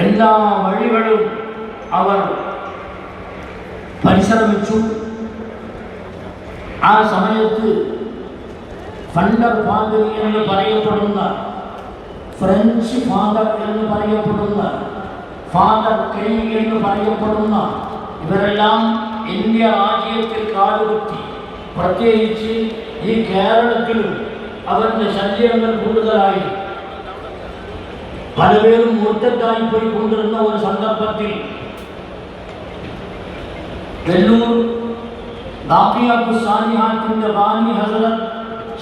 എല്ലാ വഴികളും അവർ പരിശ്രമിച്ചു. ആ സമയത്ത് ഫണ്ടർ ഫാദർ എന്ന് പറയപ്പെടുന്ന, ഫ്രഞ്ച് ഫാദർ എന്ന് പറയപ്പെടുന്ന, ഫാദർ കെൽ എന്ന് പറയപ്പെടുന്ന ഇവരെല്ലാം ഇന്ത്യ രാജ്യത്തിൽ കാലുകുത്തി. പ്രത്യേകിച്ച് ഈ കേരളത്തിലും അവരുടെ ശല്യങ്ങൾ കൂടുതലായി. പലപേരും മുർത്തത്തായി പോയിക്കൊണ്ടിരുന്ന ഒരു സന്ദർഭത്തിൽ വെല്ലൂർ ബാഖിയാത്തു സാലിഹാത്തിന്റെ ബാനി ഹസ്രത്ത്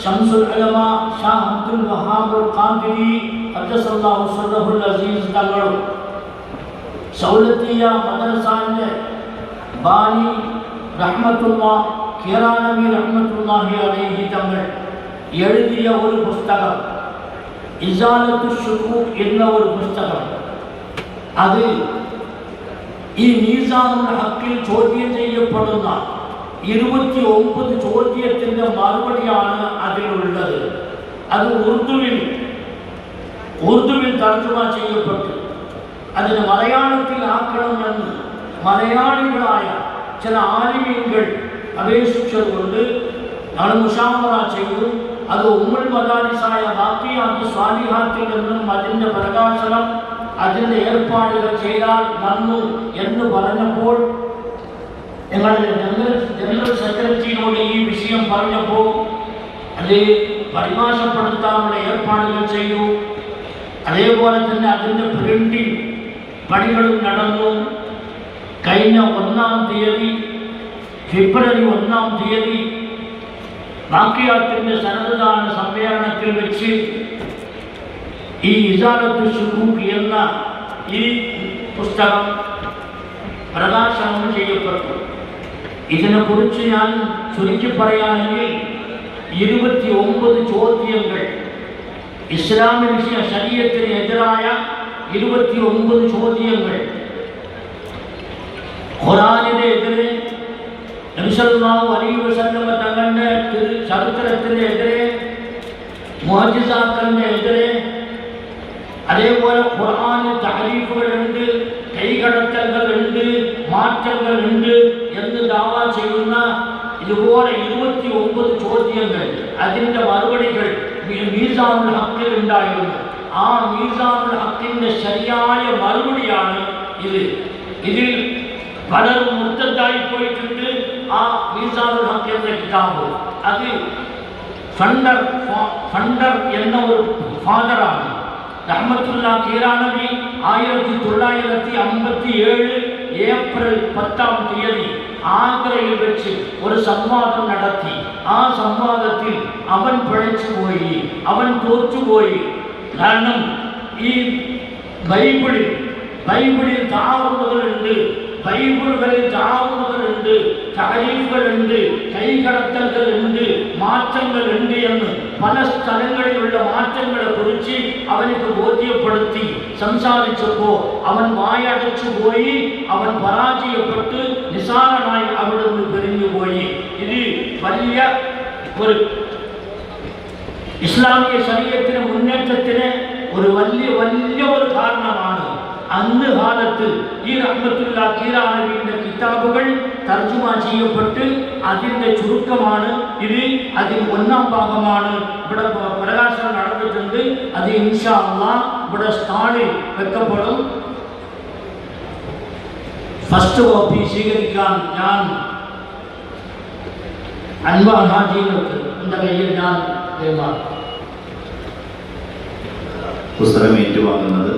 ശംസുൽ ഉലമ ഷാ അബ്ദുൽ വഹാബ് ഖാദിരി ഖദ്ദസല്ലാഹു സിർറഹുൽ അസീസ് തങ്ങളും സൗലത്തിയ മദ്രസയുടെ ബാനി റഹ്മത്തുള്ളാഹ് ഖിറാനവി റഹ്മത്തുള്ളാഹി അലൈഹി തങ്ങൾ എഴുതിയ ഒരു പുസ്തകം ഇസാലത്തു ശുകൂക് എന്ന ഒരു പുസ്തകം. അത് ഈ മീസാനുൽ ഹക്കിൽ ചോദ്യം ചെയ്യപ്പെടുന്ന 29 ചോദ്യത്തിൻ്റെ മറുപടിയാണ് അതിലുള്ളത്. അത് ഉറുദുവിൽ തർജ്ജമ ചെയ്യപ്പെട്ടു. അതിന് മലയാളത്തിൽ ആക്കണമെന്ന് മലയാളികളായ ചില ആലിമീങ്ങൾ അപേക്ഷിച്ചതുകൊണ്ട് ഞങ്ങൾ മുഷാവറ ചെയ്തു. അത് ഉമ്മുൽ മദാരിസായ ബാഖിയാത്തു സ്വാലിഹാത്തിൽ നിന്നും അതിൻ്റെ പ്രകാശനം, അതിൻ്റെ ഏർപ്പാടുകൾ ചെയ്താൽ നന്നു എന്ന് പറഞ്ഞപ്പോൾ ഞങ്ങളുടെ ജനറൽ സെക്രട്ടറിയോട് ഈ വിഷയം പറഞ്ഞപ്പോൾ അത് പരിഭാഷപ്പെടുത്താനുള്ള ഏർപ്പാടുകൾ ചെയ്തു. അതേപോലെ തന്നെ അതിൻ്റെ പ്രിന്റിംഗ് പണികളും നടന്നു. കഴിഞ്ഞ 1-ാം തീയതി ഫെബ്രുവരി 1-ാം തീയതി ബാഖിയാത്തിന്റെ സനദദാന സമ്മേളനത്തിൽ വെച്ച് ഈ ഇസാലത്തു ശുകൂക് എന്ന ഈ പുസ്തകം പ്രകാശനം ചെയ്യപ്പെട്ടു. ഇതിനെക്കുറിച്ച് ഞാൻ ചുരുക്കി പറയുകയാണെങ്കിൽ 29 ചോദ്യങ്ങൾ, ഇസ്ലാമിക വിഷയ ശരീഅത്തിന് എതിരായ 29 ചോദ്യങ്ങൾ, ഖുർആനിനെ എതിരെ, നബി സല്ലല്ലാഹു അലൈഹി വസല്ലം തങ്ങളുടെ ചരിത്രത്തിനെതിരെ, മുഅ്ജിസാക്കളുടെ എതിരെ, അതേപോലെ ഖുർആനിൽ തഹരീഫുകളുണ്ട്, കൈകടത്തലുകളുണ്ട്, മാറ്റങ്ങളുണ്ട് എന്ന് ദാവ ചെയ്യുന്ന ഇതുപോലെ 29 ചോദ്യങ്ങൾ, അതിൻ്റെ മറുപടികൾ മീസാനുൽ ഹക്കിൽ ഉണ്ടായിരുന്നു. ആ മീസാനുൽ ഹക്കിൻ്റെ ശരിയായ മറുപടിയാണ് ഇത്. ഇതിൽ പലരും മുർത്തദ്ദായി പോയിട്ടുണ്ട്. ആ മീസാനുൽ ഹക്ക് എന്ന കിതാബ് അത് ഫണ്ടർ എന്ന ഒരു ഫാദറാണ്. റഹ്മത്തുള്ളാഹി ഖിറാനവി 1957 ഏപ്രിൽ 10-ാം തീയതി ആഗ്രയിൽ വെച്ച് ഒരു സംവാദം നടത്തി. ആ സംവാദത്തിൽ അവൻ പിഴച്ചുപോയി, അവൻ തോറ്റുപോയി. കാരണം ഈ ബൈബിളിൽ താറുകളുണ്ട്, ബൈബിളുകളിൽ താറുകളുണ്ട്, തഹരീഫുകളുണ്ട്, കൈകടത്തലുകളുണ്ട്, മാറ്റങ്ങളുണ്ട് എന്ന് പല സ്ഥലങ്ങളിലുള്ള മാറ്റങ്ങളെ കുറിച്ച് അവനക്ക് ബോധ്യപ്പെടുത്തി സംസാരിച്ചപ്പോൾ അവൻ വായടച്ചു പോയി. അവൻ പരാജയപ്പെട്ട് നിസാരനായി അവിടെ നിന്ന് പിരിഞ്ഞുപോയി. ഇത് വലിയ ഒരു ഇസ്ലാമിക ശരീഅത്തിന് മുന്നേറ്റത്തിന് ഒരു വലിയ ഒരു കാരണമാണ്. അന്ന് കാലത്ത് ഈ റഹ്മത്തുള്ളാഹി ഖിറാനവിയുടെ കിതാബുകൾ തർജ്ജമ ചെയ്യപ്പെട്ട് അതിൻ്റെ ചുരുക്കമാണ് ഇത്. അതിൽ 1-ാം ഭാഗമാണ് ഇവിടെ പ്രകാശനം നടന്നിട്ടുണ്ട്. അത് ഇൻഷാ അല്ലാഹ് ഇവിടെ സ്റ്റാളിൽ വെക്കപ്പെടും. ഫസ്റ്റ് കോപ്പി സ്വീകരിക്കാൻ ഞാൻ അൻവർ ഹാജിക്ക് എൻ്റെ കയ്യിൽ ഞാൻ കൈമാറും. പുസ്തകം ഏറ്റുവാങ്ങുന്നത്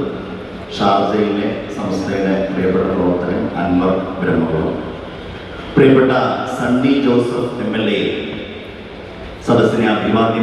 ഷാർജയിലെ സംസ്ഥയുടെ പ്രിയപ്പെട്ട പ്രവർത്തകൻ അൻവർ ബ്രഹ്മകുളം. പ്രിയപ്പെട്ട സണ്ണി ജോസഫ് MLA സദസ്സിനെ അഭിവാദ്യം